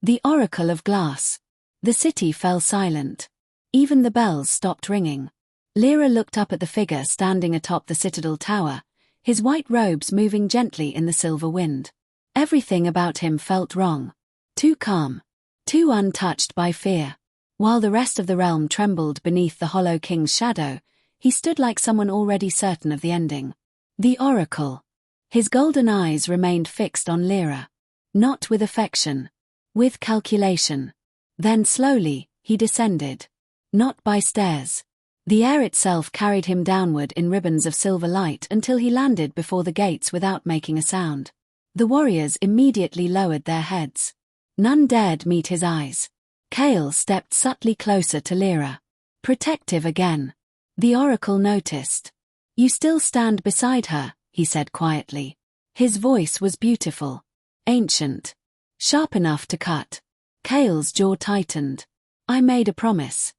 The Oracle of Glass. The city fell silent. Even the bells stopped ringing. Lira looked up at the figure standing atop the citadel tower, his white robes moving gently in the silver wind. Everything about him felt wrong. Too calm. Too untouched by fear. While the rest of the realm trembled beneath the Hollow King's shadow, he stood like someone already certain of the ending. The Oracle. His golden eyes remained fixed on Lira. Not with affection. With calculation. Then slowly, he descended. Not by stairs. The air itself carried him downward in ribbons of silver light until he landed before the gates without making a sound. The warriors immediately lowered their heads. None dared meet his eyes. Kale stepped subtly closer to Lira. Protective again. The Oracle noticed. "You still stand beside her," he said quietly. His voice was beautiful. Ancient. Sharp enough to cut. Kale's jaw tightened. "I made a promise."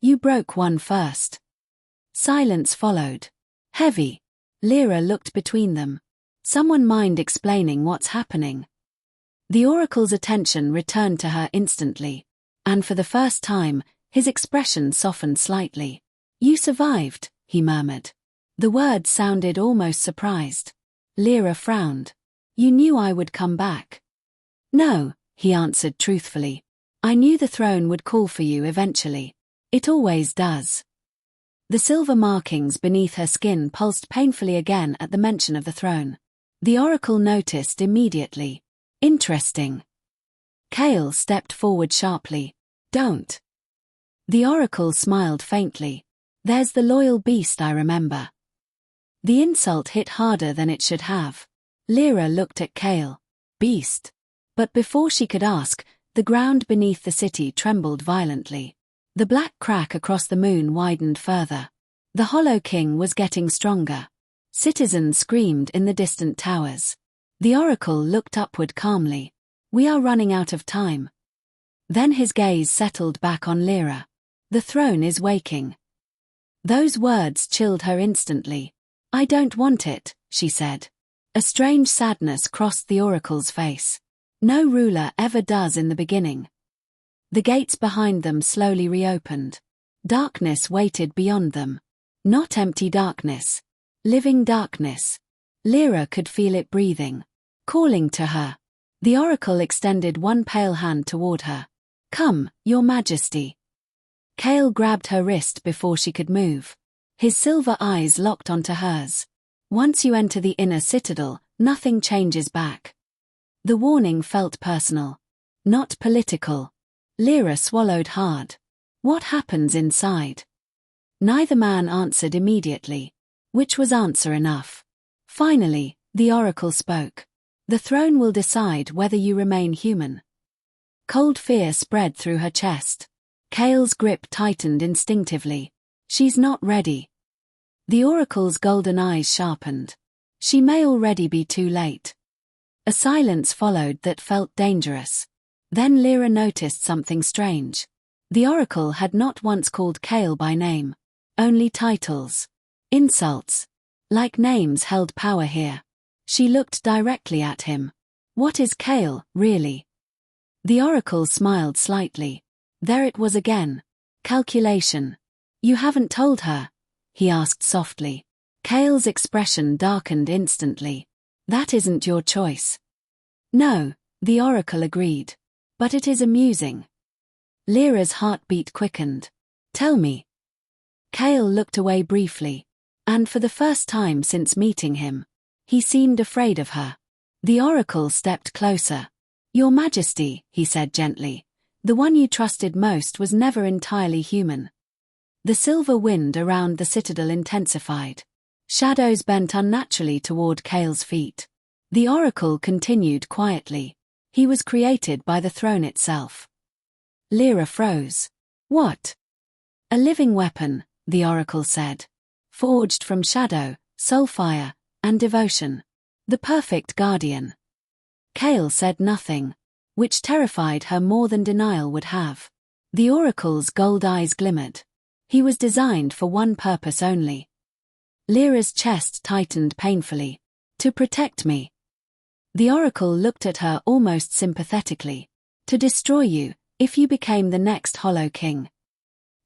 "You broke one first." Silence followed. Heavy. Lira looked between them. Someone mind explaining what's happening? The Oracle's attention returned to her instantly, and for the first time, his expression softened slightly. "You survived," he murmured. The words sounded almost surprised. Lira frowned. "You knew I would come back." "No," he answered truthfully. "I knew the throne would call for you eventually. It always does." The silver markings beneath her skin pulsed painfully again at the mention of the throne. The Oracle noticed immediately. Interesting. Kale stepped forward sharply. "Don't." The Oracle smiled faintly. "There's the loyal beast I remember." The insult hit harder than it should have. Lira looked at Kale. Beast. But before she could ask, the ground beneath the city trembled violently. The black crack across the moon widened further. The Hollow King was getting stronger. Citizens screamed in the distant towers. The Oracle looked upward calmly. "We are running out of time." Then his gaze settled back on Lira. "The throne is waking." Those words chilled her instantly. "I don't want it," she said. A strange sadness crossed the Oracle's face. No ruler ever does in the beginning. The gates behind them slowly reopened. Darkness waited beyond them. Not empty darkness. Living darkness. Lira could feel it breathing. Calling to her. The Oracle extended one pale hand toward her. "Come, Your Majesty." Kale grabbed her wrist before she could move. His silver eyes locked onto hers. "Once you enter the inner citadel, nothing changes back." The warning felt personal. Not political. Lira swallowed hard. "What happens inside?" Neither man answered immediately, which was answer enough. Finally, the Oracle spoke. "The throne will decide whether you remain human." Cold fear spread through her chest. Kale's grip tightened instinctively. "She's not ready." The Oracle's golden eyes sharpened. "She may already be too late." A silence followed that felt dangerous. Then Lira noticed something strange. The Oracle had not once called Kale by name. Only titles. Insults. Like names held power here. She looked directly at him. "What is Kale, really?" The Oracle smiled slightly. There it was again. Calculation. "You haven't told her?" he asked softly. Kale's expression darkened instantly. "That isn't your choice." "No," the Oracle agreed. "But it is amusing." Lira's heartbeat quickened. "Tell me." Kale looked away briefly. And for the first time since meeting him, he seemed afraid of her. The Oracle stepped closer. "Your Majesty," he said gently, "the one you trusted most was never entirely human." The silver wind around the citadel intensified. Shadows bent unnaturally toward Kale's feet. The Oracle continued quietly. "He was created by the throne itself." Lira froze. "What?" "A living weapon," the Oracle said. "Forged from shadow, soulfire, and devotion. The perfect guardian." Kale said nothing, which terrified her more than denial would have. The Oracle's gold eyes glimmered. He was designed for one purpose only. Lira's chest tightened painfully. "To protect me." The Oracle looked at her almost sympathetically. To destroy you, if you became the next Hollow King.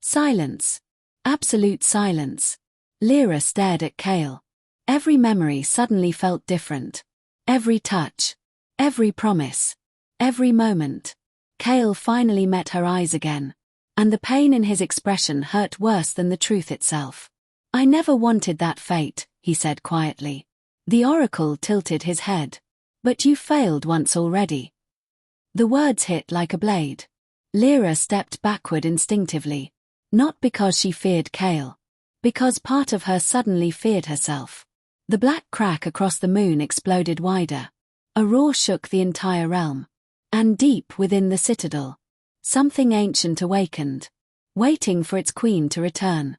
Silence. Absolute silence. Lira stared at Kale. Every memory suddenly felt different. Every touch. Every promise. Every moment. Kale finally met her eyes again. And the pain in his expression hurt worse than the truth itself. I never wanted that fate, he said quietly. The oracle tilted his head. But you failed once already. The words hit like a blade. Lira stepped backward instinctively. Not because she feared Kale. Because part of her suddenly feared herself. The black crack across the moon exploded wider. A roar shook the entire realm. And deep within the citadel, something ancient awakened, waiting for its queen to return.